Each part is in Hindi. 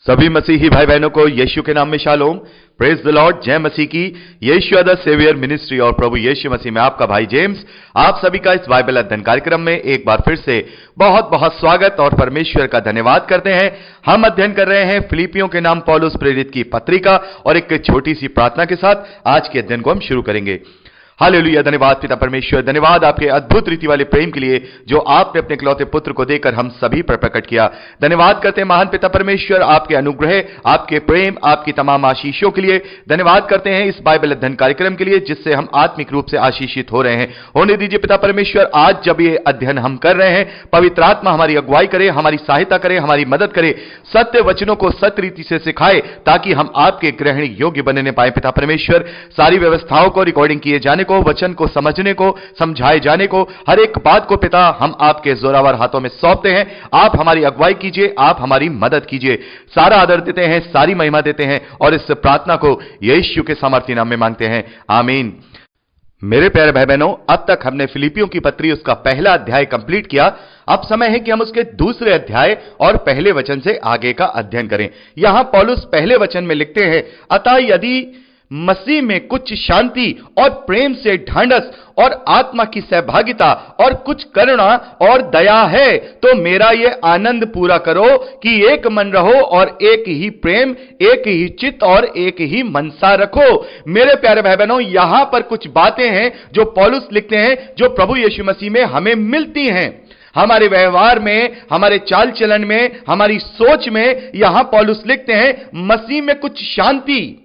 सभी मसीही भाई बहनों को यीशु के नाम में शालोम। Praise the lord. जय मसीह की। यीशु द सेवियर मिनिस्ट्री और प्रभु यीशु मसीह में आपका भाई जेम्स आप सभी का इस बाइबल अध्ययन कार्यक्रम में एक बार फिर से बहुत बहुत स्वागत और परमेश्वर का धन्यवाद करते हैं। हम अध्ययन कर रहे हैं फिलिपियों के नाम पौलुस प्रेरित की पत्रिका और एक छोटी सी प्रार्थना के साथ आज के अध्ययन को हम शुरू करेंगे। हालेलुया। धन्यवाद पिता परमेश्वर, धन्यवाद आपके अद्भुत रीति वाले प्रेम के लिए जो आपने अपने इकलौते पुत्र को देकर हम सभी पर प्रकट किया। धन्यवाद करते हैं महान पिता परमेश्वर आपके अनुग्रह, आपके प्रेम, आपकी तमाम आशीषों के लिए। धन्यवाद करते हैं इस बाइबल अध्ययन कार्यक्रम के लिए जिससे हम आत्मिक रूप से आशीषित हो रहे हैं। होने दीजिए पिता परमेश्वर, आज जब ये अध्ययन हम कर रहे हैं, पवित्र आत्मा हमारी अगुवाई करे, हमारी सहायता करे, हमारी मदद करे, सत्य वचनों को सत्य रीति से सिखाए ताकि हम आपके ग्रहण योग्य बनने पाए। पिता परमेश्वर, सारी व्यवस्थाओं को रिकॉर्डिंग किए जाने को, वचन को समझने को, समझाए जाने को, हर एक बात को पिता हम आपके जोरावर हाथों में सौंपते हैं। आप हमारी अगुवाई कीजिए, आप हमारी मदद कीजिए। सारा आदर देते हैं, सारी महिमा देते हैं और इस प्रार्थना को यीशु के सामर्थ्य नाम में मांगते हैं, आमीन। मेरे प्यारे भाई बहनों, अब तक हमने फिलिपियों की पत्री उसका पहला अध्याय कंप्लीट किया। अब समय है कि हम उसके दूसरे अध्याय और पहले वचन से आगे का अध्ययन करें। यहां पौलुस पहले वचन में लिखते हैं, अतः यदि मसीह में कुछ शांति और प्रेम से ढांढस और आत्मा की सहभागिता और कुछ करुणा और दया है तो मेरा यह आनंद पूरा करो कि एक मन रहो और एक ही प्रेम, एक ही चित्त और एक ही मनसा रखो। मेरे प्यारे भाई बहनों, यहां पर कुछ बातें हैं जो पौलुस लिखते हैं जो प्रभु यीशु मसीह में हमें मिलती हैं। हमारे व्यवहार में, हमारे चाल चलन में, हमारी सोच में यहां पौलुस लिखते हैं मसीह में कुछ शांति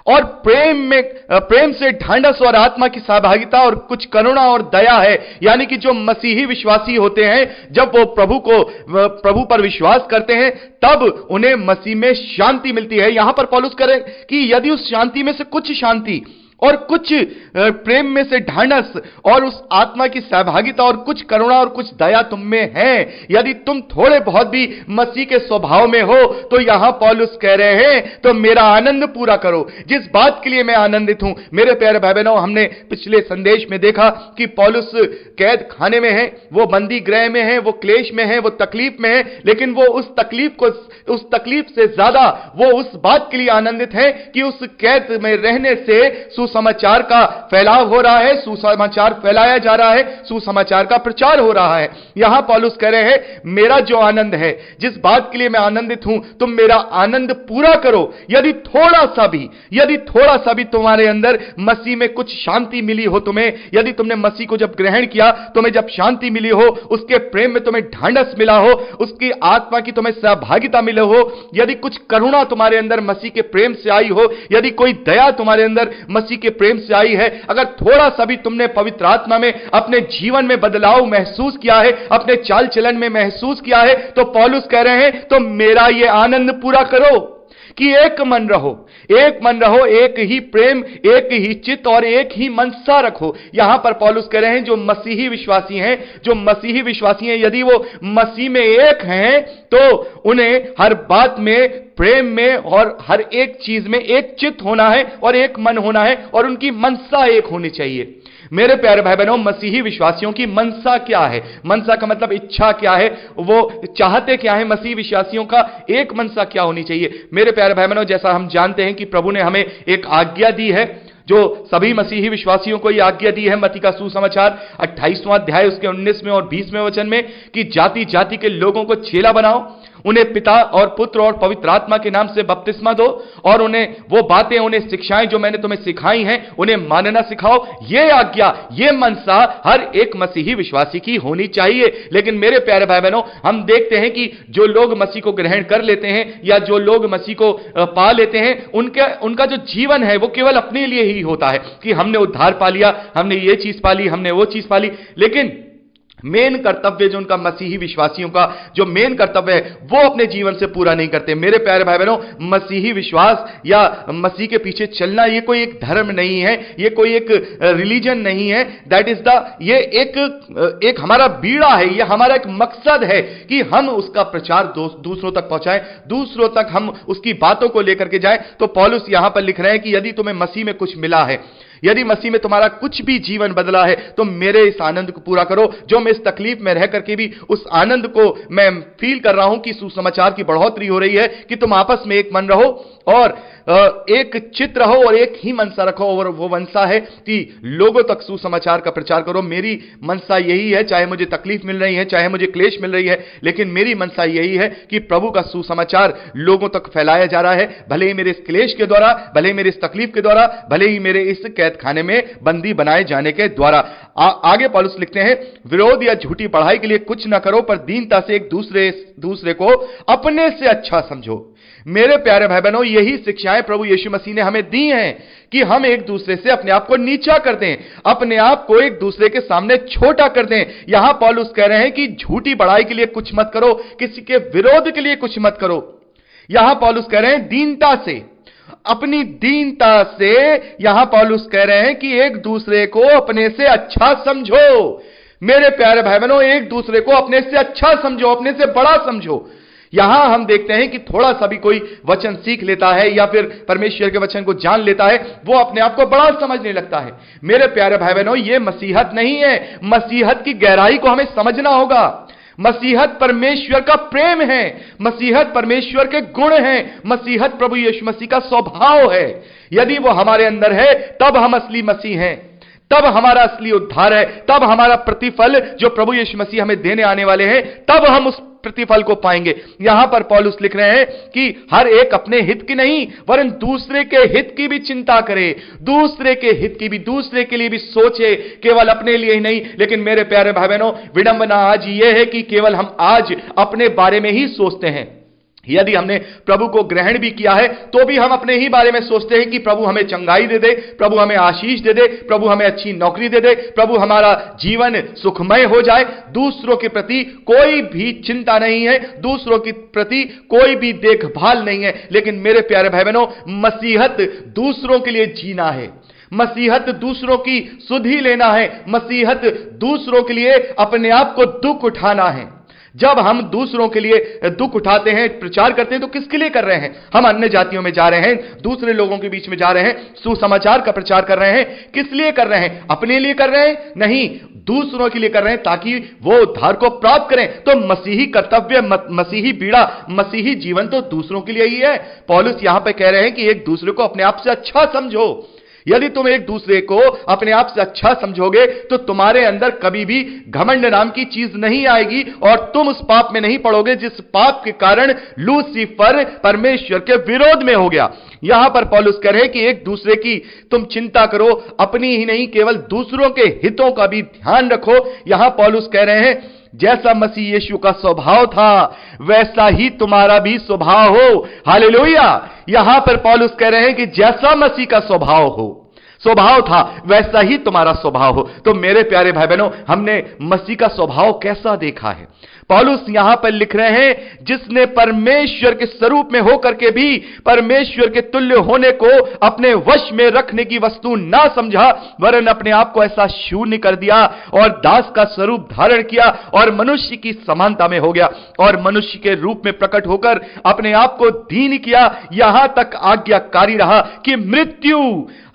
और प्रेम से ढांढस और आत्मा की सहभागिता और कुछ करुणा और दया है। यानी कि जो मसीही विश्वासी होते हैं, जब वो प्रभु पर विश्वास करते हैं तब उन्हें मसीह में शांति मिलती है। यहां पर पौलुस कह रहे हैं कि यदि उस शांति में से कुछ शांति और कुछ प्रेम में से ढांढस और उस आत्मा की सहभागिता और कुछ करुणा और कुछ दया तुम में है, यदि तुम थोड़े बहुत भी मसीह के स्वभाव में हो, तो यहां पौलुस कह रहे हैं तो मेरा आनंद पूरा करो। जिस बात के लिए मैं आनंदित हूं, मेरे प्यारे भाई बहनों, हमने पिछले संदेश में देखा कि पौलुस कैद खाने में है, वो बंदी गृह में है, वो क्लेश में है, वो तकलीफ में है, लेकिन वो उस तकलीफ से ज्यादा वो उस बात के लिए आनंदित है कि उस कैद में रहने से सुसमाचार का फैलाव हो रहा है, सुसमाचार फैलाया जा रहा है, सुसमाचार का प्रचार हो रहा है। यहां पौलुस कह रहे हैं मेरा जो आनंद है, जिस बात के लिए मैं आनंदित हूं, तुम मेरा आनंद पूरा करो। यदि थोड़ा सा भी तुम्हारे अंदर मसीह में कुछ शांति मिली हो, तुम्हें, यदि तुमने मसीह को जब ग्रहण किया, तुम्हें जब शांति मिली हो, उसके प्रेम में तुम्हें ढांढस मिला हो, उसकी आत्मा की तुम्हें सहभागिता मिले हो, यदि कुछ करुणा तुम्हारे अंदर मसीह के प्रेम से आई हो, यदि कोई दया तुम्हारे अंदर मसीह के प्रेम से आई है, अगर थोड़ा सा भी तुमने पवित्र आत्मा में अपने जीवन में बदलाव महसूस किया है, अपने चाल चलन में महसूस किया है, तो पौलुस कह रहे हैं तो मेरा यह आनंद पूरा करो कि एक मन रहो, एक ही प्रेम, एक ही चित्त और एक ही मनसा रखो। यहां पर पौलुस कह रहे हैं जो मसीही विश्वासी हैं, यदि वो मसीह में एक हैं तो उन्हें हर बात में, प्रेम में और हर एक चीज में एक चित्त होना है और एक मन होना है और उनकी मनसा एक होनी चाहिए। मेरे प्यारे भाई बहनों, मसीही विश्वासियों की मनसा क्या है? मनसा का मतलब इच्छा क्या है, वो चाहते क्या है? मसीही विश्वासियों का एक मनसा क्या होनी चाहिए? मेरे प्यारे भाई बहनों, जैसा हम जानते हैं कि प्रभु ने हमें एक आज्ञा दी है, जो सभी मसीही विश्वासियों को यह आज्ञा दी है मत्ती का सुसमाचार 28वां अध्याय उसके 19वें और 20वें वचन में कि जाति जाति के लोगों को चेला बनाओ, उन्हें पिता और पुत्र और पवित्र आत्मा के नाम से बपतिस्मा दो और उन्हें वो बातें, उन्हें शिक्षाएं जो मैंने तुम्हें सिखाई हैं उन्हें मानना सिखाओ। ये आज्ञा, ये मनसा हर एक मसीही विश्वासी की होनी चाहिए। लेकिन मेरे प्यारे भाई बहनों, हम देखते हैं कि जो लोग मसीह को ग्रहण कर लेते हैं या जो लोग मसीह को पा लेते हैं, उनका जो जीवन है वो केवल अपने लिए ही होता है कि हमने उद्धार पा लिया, हमने ये चीज पा ली, हमने वो चीज पा ली। लेकिन मेन कर्तव्य जो उनका मसीही विश्वासियों का जो मेन कर्तव्य है वो अपने जीवन से पूरा नहीं करते। मेरे प्यारे भाई बहनों, मसीही विश्वास या मसीह के पीछे चलना ये कोई एक धर्म नहीं है, ये कोई एक रिलीजन नहीं है। दैट इज ये एक हमारा बीड़ा है, ये हमारा एक मकसद है कि हम उसका प्रचार दूसरों तक पहुंचाएं, दूसरों तक हम उसकी बातों को लेकर के जाएं। तो पौलुस यहां पर लिख रहे हैं कि यदि तुम्हें मसीह में कुछ मिला है, यदि मसीह में तुम्हारा कुछ भी जीवन बदला है तो मेरे इस आनंद को पूरा करो, जो मैं इस तकलीफ में रह करके भी उस आनंद को मैं फील कर रहा हूं कि सुसमाचार की बढ़ोतरी हो रही है, कि तुम आपस में एक मन रहो और एक चित्त रहो और एक ही मनसा रखो, और वो मनसा है कि लोगों तक सुसमाचार का प्रचार करो। मेरी मनसा यही है, चाहे मुझे तकलीफ मिल रही है, चाहे मुझे क्लेश मिल रही है, लेकिन मेरी मनसा यही है कि प्रभु का सुसमाचार लोगों तक फैलाया जा रहा है, भले ही मेरे इस क्लेश के द्वारा, भले ही मेरे इस तकलीफ के द्वारा, भले ही मेरे इस कैद खाने में बंदी बनाए जाने के द्वारा। आगे पौलुस लिखते हैं, विरोध या झूठी पढ़ाई के लिए कुछ ना करो, पर दीनता से एक दूसरे को अपने से अच्छा समझो। मेरे प्यारे भाई बहनों, यही शिक्षाएं प्रभु यीशु मसीह ने हमें दी हैं कि हम एक दूसरे से अपने आप को नीचा कर दें, अपने आप को एक दूसरे के सामने छोटा कर दें। यहां पौलुस कह रहे हैं कि झूठी बड़ाई के लिए कुछ मत करो, किसी के विरोध के लिए कुछ मत करो। यहां पौलुस कह रहे हैं दीनता से, अपनी दीनता से यहां पौलुस कह रहे हैं कि एक दूसरे को अपने से अच्छा समझो। मेरे प्यारे भाई बहनों, एक दूसरे को अपने से अच्छा समझो, अपने से बड़ा समझो। यहां हम देखते हैं कि थोड़ा सा भी कोई वचन सीख लेता है या फिर परमेश्वर के वचन को जान लेता है, वो अपने आप को बड़ा समझने लगता है। मेरे प्यारे भाई बहनों, ये मसीहत नहीं है। मसीहत की गहराई को हमें समझना होगा। मसीहत परमेश्वर का प्रेम है, मसीहत परमेश्वर के गुण हैं, मसीहत प्रभु यीशु मसीह का स्वभाव है। यदि वो हमारे अंदर है तब हम असली मसीह हैं, तब हमारा असली उद्धार है, तब हमारा प्रतिफल जो प्रभु यीशु मसीह हमें देने आने वाले हैं, तब हम उस प्रतिफल को पाएंगे। यहां पर पौलुस लिख रहे हैं कि हर एक अपने हित की नहीं वरन दूसरे के हित की भी चिंता करे, दूसरे के हित की भी, दूसरे के लिए भी सोचे, केवल अपने लिए ही नहीं। लेकिन मेरे प्यारे भाई बहनों, विडंबना आज यह है कि केवल हम आज अपने बारे में ही सोचते हैं। यदि हमने प्रभु को ग्रहण भी किया है तो भी हम अपने ही बारे में सोचते हैं कि प्रभु हमें चंगाई दे दे, प्रभु हमें आशीष दे दे, प्रभु हमें अच्छी नौकरी दे दे, प्रभु हमारा जीवन सुखमय हो जाए। दूसरों के प्रति कोई भी चिंता नहीं है, दूसरों के प्रति कोई भी देखभाल नहीं है। लेकिन मेरे प्यारे भाई बहनों, मसीहत दूसरों के लिए जीना है, मसीहत दूसरों की सुधि लेना है, मसीहत दूसरों के लिए अपने आप को दुख उठाना है। जब हम दूसरों के लिए दुख उठाते हैं, प्रचार करते हैं, तो किसके लिए कर रहे हैं? हम अन्य जातियों में जा रहे हैं, दूसरे लोगों के बीच में जा रहे हैं, सुसमाचार का प्रचार कर रहे हैं। किस लिए कर रहे हैं? अपने लिए कर रहे हैं? नहीं, दूसरों के लिए कर रहे हैं ताकि वो उद्धार को प्राप्त करें। तो मसीही कर्तव्य, मसीही पीड़ा, मसीही जीवन तो दूसरों के लिए ही है। पौलुस यहां पे कह रहे हैं कि एक दूसरे को अपने आप से अच्छा समझो। यदि तुम एक दूसरे को अपने आप से अच्छा समझोगे तो तुम्हारे अंदर कभी भी घमंड नाम की चीज नहीं आएगी और तुम उस पाप में नहीं पड़ोगे जिस पाप के कारण लूसीफर परमेश्वर के विरोध में हो गया। यहां पर पौलुस कह रहे हैं कि एक दूसरे की तुम चिंता करो, अपनी ही नहीं केवल दूसरों के हितों का भी ध्यान रखो। यहां पौलुस कह रहे हैं जैसा मसीह यीशु का स्वभाव था वैसा ही तुम्हारा भी स्वभाव हो। हालेलुया। यहां पर पौलुस कह रहे हैं कि जैसा मसीह का स्वभाव था वैसा ही तुम्हारा स्वभाव हो। तो मेरे प्यारे भाई बहनों, हमने मसीह का स्वभाव कैसा देखा है? पौलुस यहां पर लिख रहे हैं जिसने परमेश्वर के स्वरूप में होकर के भी परमेश्वर के तुल्य होने को अपने वश में रखने की वस्तु ना समझा, वरन अपने आप को ऐसा शून्य कर दिया और दास का स्वरूप धारण किया और मनुष्य की समानता में हो गया और मनुष्य के रूप में प्रकट होकर अपने आप को दीन किया, यहां तक आज्ञाकारी रहा कि मृत्यु,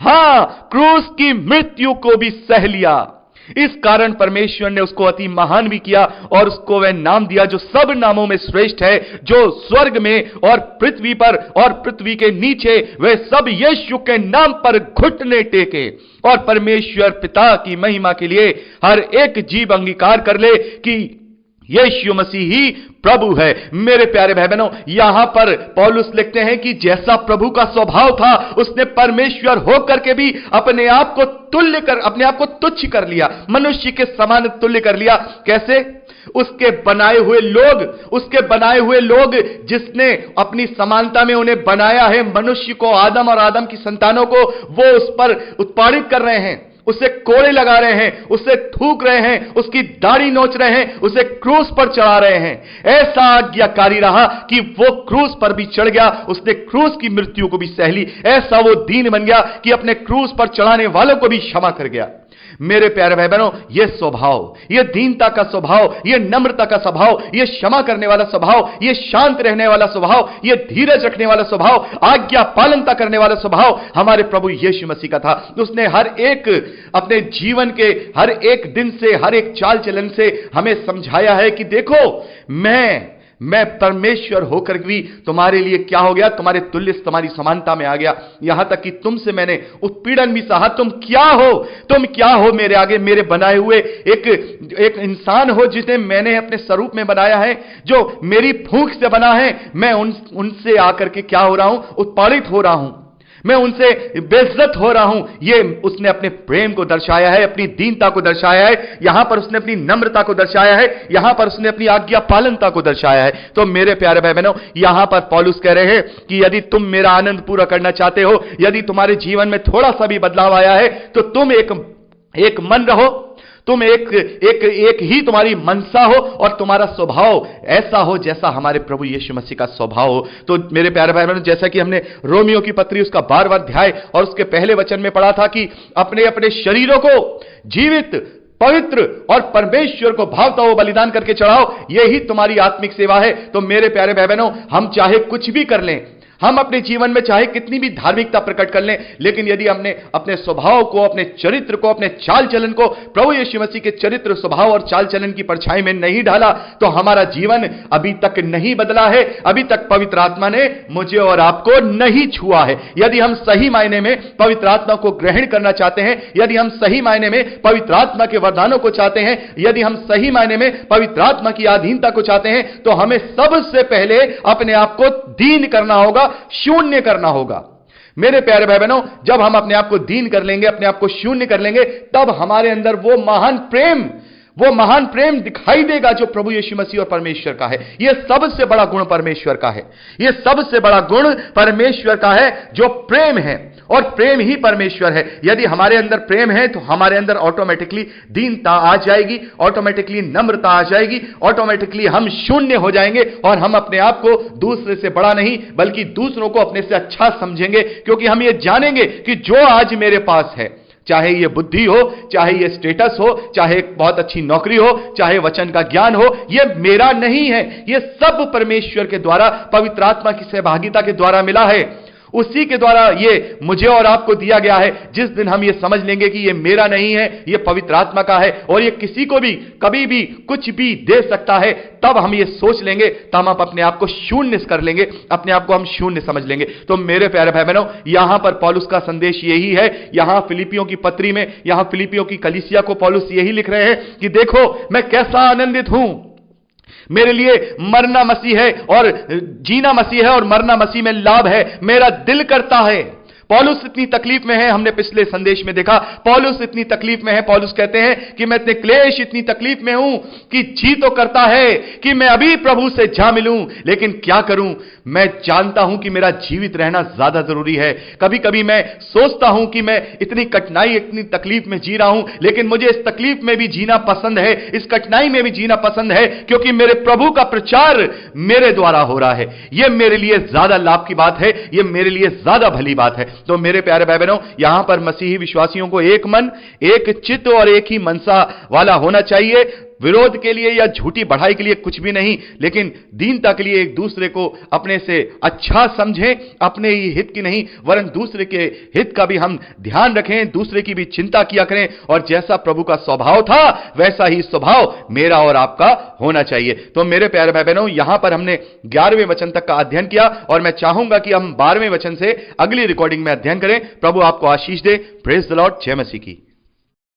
हां, क्रूस की मृत्यु को भी सह लिया। इस कारण परमेश्वर ने उसको अति महान भी किया और उसको वह नाम दिया जो सब नामों में श्रेष्ठ है, जो स्वर्ग में और पृथ्वी पर और पृथ्वी के नीचे वे सब यीशु के नाम पर घुटने टेके और परमेश्वर पिता की महिमा के लिए हर एक जीव अंगीकार कर ले कि यीशु मसीह ही प्रभु है। मेरे प्यारे भाई बहनों, यहां पर पौलुस लिखते हैं कि जैसा प्रभु का स्वभाव था उसने परमेश्वर होकर के भी अपने आप को अपने आप को तुच्छ कर लिया, मनुष्य के समान तुल्य कर लिया। कैसे? उसके बनाए हुए लोग जिसने अपनी समानता में उन्हें बनाया है, मनुष्य को, आदम और आदम की संतानों को, वो उस पर उत्पादित कर रहे हैं, उसे कोड़े लगा रहे हैं, उसे थूक रहे हैं, उसकी दाढ़ी नोच रहे हैं, उसे क्रूस पर चढ़ा रहे हैं। ऐसा आज्ञाकारी रहा कि वो क्रूस पर भी चढ़ गया, उसने क्रूस की मृत्यु को भी सह ली। ऐसा वो दीन बन गया कि अपने क्रूस पर चढ़ाने वालों को भी क्षमा कर गया। मेरे प्यारे भाई बहनों, यह स्वभाव, यह दीनता का स्वभाव, यह नम्रता का स्वभाव, यह क्षमा करने वाला स्वभाव, यह शांत रहने वाला स्वभाव, यह धीरज रखने वाला स्वभाव, आज्ञा पालनता करने वाला स्वभाव हमारे प्रभु यीशु मसीह का था। उसने हर एक अपने जीवन के हर एक दिन से, हर एक चाल चलन से हमें समझाया है कि देखो, मैं परमेश्वर होकर भी तुम्हारे लिए क्या हो गया, तुम्हारे तुल्य, तुम्हारी समानता में आ गया। यहां तक कि तुमसे मैंने उत्पीड़न भी सहा। तुम क्या हो मेरे आगे, मेरे बनाए हुए एक इंसान हो जिसे मैंने अपने स्वरूप में बनाया है, जो मेरी फूंक से बना है। मैं उनसे आकर के क्या हो रहा हूं, उत्पादित हो रहा हूं, मैं उनसे बेइज्जत हो रहा हूं। ये उसने अपने प्रेम को दर्शाया है, अपनी दीनता को दर्शाया है, यहां पर उसने अपनी नम्रता को दर्शाया है, यहां पर उसने अपनी आज्ञा पालनता को दर्शाया है। तो मेरे प्यारे भाई बहनों, यहां पर पौलुस कह रहे हैं कि यदि तुम मेरा आनंद पूरा करना चाहते हो, यदि तुम्हारे जीवन में थोड़ा सा भी बदलाव आया है, तो तुम एक मन रहो, तुम एक ही तुम्हारी मनसा हो और तुम्हारा स्वभाव ऐसा हो जैसा हमारे प्रभु यीशु मसीह का स्वभाव हो। तो मेरे प्यारे भाई बहनों, जैसा कि हमने रोमियो की पत्री उसका 12वां अध्याय और उसके पहले वचन में पढ़ा था कि अपने अपने शरीरों को जीवित, पवित्र और परमेश्वर को भावता हुआ बलिदान करके चढ़ाओ, यही तुम्हारी आत्मिक सेवा है। तो मेरे प्यारे भाई बहनों, हम चाहे कुछ भी कर लें, हम अपने जीवन में चाहे कितनी भी धार्मिकता प्रकट कर लें, लेकिन यदि हमने अपने स्वभाव को, अपने चरित्र को, अपने चाल चलन को प्रभु यीशु मसीह के चरित्र, स्वभाव और चाल चलन की परछाई में नहीं ढाला, तो हमारा जीवन अभी तक नहीं बदला है। अभी तक पवित्र आत्मा ने मुझे और आपको नहीं छुआ है। यदि हम सही मायने में पवित्र आत्मा को ग्रहण करना चाहते हैं, यदि हम सही मायने में पवित्र आत्मा के वरदानों को चाहते हैं, यदि हम सही मायने में पवित्र आत्मा की अधीनता को चाहते हैं, तो हमें सबसे पहले अपने आप को दीन करना होगा, शून्य करना होगा। मेरे प्यारे भाई बहनों, जब हम अपने आप को दीन कर लेंगे, अपने आप को शून्य कर लेंगे, तब हमारे अंदर वो महान प्रेम दिखाई देगा जो प्रभु यीशु मसीह और परमेश्वर का है। यह सबसे बड़ा गुण परमेश्वर का है, यह सबसे बड़ा गुण परमेश्वर का है जो प्रेम है, और प्रेम ही परमेश्वर है। यदि हमारे अंदर प्रेम है तो हमारे अंदर ऑटोमेटिकली दीनता आ जाएगी, ऑटोमेटिकली नम्रता आ जाएगी, ऑटोमेटिकली हम शून्य हो जाएंगे और हम अपने आप को दूसरे से बड़ा नहीं बल्कि दूसरों को अपने से अच्छा समझेंगे, क्योंकि हम ये जानेंगे कि जो आज मेरे पास है, चाहे ये बुद्धि हो, चाहे ये स्टेटस हो, चाहे बहुत अच्छी नौकरी हो, चाहे वचन का ज्ञान हो, ये मेरा नहीं है, ये सब परमेश्वर के द्वारा, पवित्र आत्मा की सहभागिता के द्वारा मिला है। उसी के द्वारा ये मुझे और आपको दिया गया है। जिस दिन हम ये समझ लेंगे कि ये मेरा नहीं है, ये पवित्र आत्मा का है और ये किसी को भी कभी भी कुछ भी दे सकता है, तब हम ये सोच लेंगे, तब हम अपने आप को शून्य कर लेंगे, अपने आप को हम शून्य समझ लेंगे। तो मेरे प्यारे भाई बहनों, यहां पर पौलुस का संदेश यही है। यहां फिलिपियों की पत्री में, यहां फिलिपियों की कलीसिया को पौलुस यही लिख रहे हैं कि देखो मैं कैसा आनंदित हूं, मेरे लिए मरना मसीह है और जीना मसीह है और मरना मसीह में लाभ है। मेरा दिल करता है, पौलुस इतनी तकलीफ में है, हमने पिछले संदेश में देखा पौलुस इतनी तकलीफ में है। पौलुस कहते हैं कि मैं इतने क्लेश, इतनी तकलीफ में हूं कि जी तो करता है कि मैं अभी प्रभु से जा मिलूं, लेकिन क्या करूं, मैं जानता हूं कि मेरा जीवित रहना ज्यादा जरूरी है। कभी कभी मैं सोचता हूं कि मैं इतनी कठिनाई, इतनी तकलीफ में जी रहा हूं, लेकिन मुझे इस तकलीफ में भी जीना पसंद है, इस कठिनाई में भी जीना पसंद है, क्योंकि मेरे प्रभु का प्रचार मेरे द्वारा हो रहा है। यह मेरे लिए ज्यादा लाभ की बात है, यह मेरे लिए ज्यादा भली बात है। तो मेरे प्यारे भाई बहनों, यहां पर मसीही विश्वासियों को एक मन, एक चित्त और एक ही मनसा वाला होना चाहिए। विरोध के लिए या झूठी बढ़ाई के लिए कुछ भी नहीं, लेकिन दीनता के लिए एक दूसरे को अपने से अच्छा समझें, अपने ही हित की नहीं वरन दूसरे के हित का भी हम ध्यान रखें, दूसरे की भी चिंता किया करें। और जैसा प्रभु का स्वभाव था वैसा ही स्वभाव मेरा और आपका होना चाहिए। तो मेरे प्यारे भाई बहनों, यहां पर हमने 11वें वचन तक का अध्ययन किया और मैं चाहूंगा कि हम 12वें वचन से अगली रिकॉर्डिंग में अध्ययन करें। प्रभु आपको आशीष दे। Praise the lord. जय मसीह की।